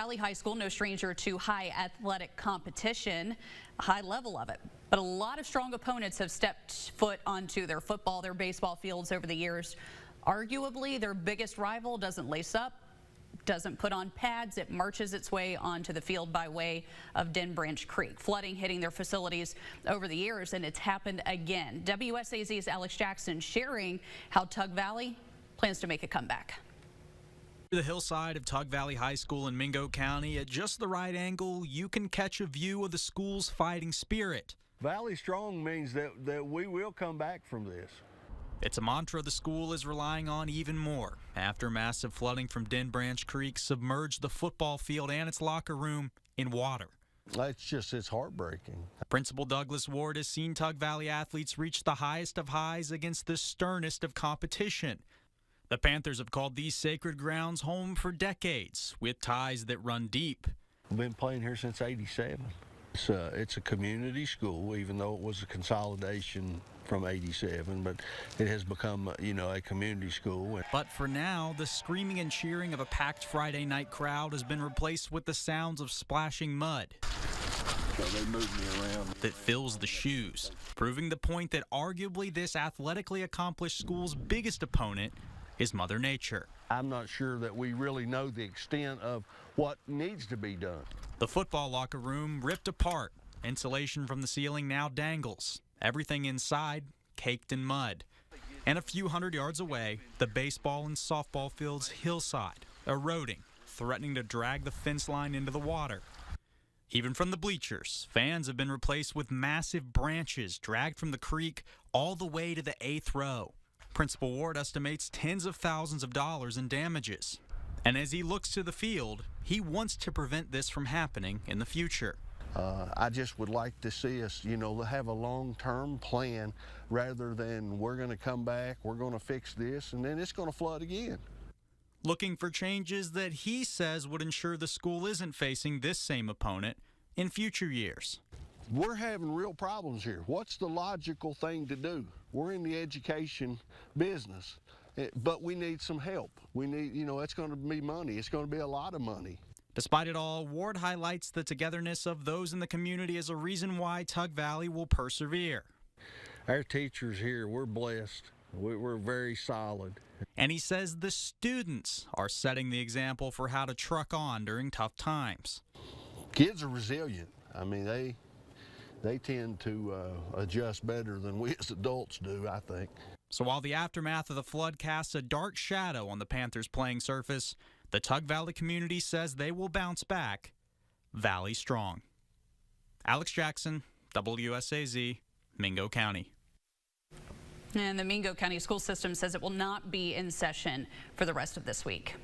Valley High School, no stranger to high athletic competition, a high level of it. But a lot of strong opponents have stepped foot onto their football, their baseball fields over the years. Arguably, their biggest rival doesn't lace up, doesn't put on pads. It marches its way onto the field by way of Den Branch Creek. Flooding hitting their facilities over the years, and it's happened again. WSAZ's Alex Jackson sharing how Tug Valley plans to make a comeback. The hillside of Tug Valley High School in Mingo County, at just the right angle, you can catch a view of the school's fighting spirit. Valley Strong means that we will come back from this. It's a mantra the school is relying on even more after massive flooding from Den Branch Creek submerged the football field and its locker room in water. It's heartbreaking. Principal Douglas Ward has seen Tug Valley athletes reach the highest of highs against the sternest of competition. The Panthers have called these sacred grounds home for decades, with ties that run deep. I've been playing here since '87. It's a community school, even though it was a consolidation from '87, but it has become, a community school. But for now, the screaming and cheering of a packed Friday night crowd has been replaced with the sounds of splashing mud. They moved me around. That fills the shoes, proving the point that arguably this athletically accomplished school's biggest opponent is Mother Nature. I'm not sure that we really know the extent of what needs to be done. The football locker room ripped apart. Insulation from the ceiling now dangles. Everything inside caked in mud. And a few hundred yards away, the baseball and softball field's hillside, eroding, threatening to drag the fence line into the water. Even from the bleachers, fans have been replaced with massive branches dragged from the creek all the way to the 8th row. Principal Ward estimates tens of thousands of dollars in damages. And as he looks to the field, he wants to prevent this from happening in the future. I just would like to see us, have a long-term plan rather than we're going to come back, we're going to fix this, and then it's going to flood again. Looking for changes that he says would ensure the school isn't facing this same opponent in future years. We're having real problems here. What's the logical thing to do? We're in the education business, but we need some help. We need, it's going to be money. It's going to be a lot of money. Despite it all, Ward highlights the togetherness of those in the community as a reason why Tug Valley will persevere. Our teachers here, we're blessed. We're very solid. And he says the students are setting the example for how to truck on during tough times. Kids are resilient. I mean, they tend to adjust better than we as adults do, I think. So while the aftermath of the flood casts a dark shadow on the Panthers' playing surface, the Tug Valley community says they will bounce back Valley strong. Alex Jackson, WSAZ, Mingo County. And the Mingo County school system says it will not be in session for the rest of this week.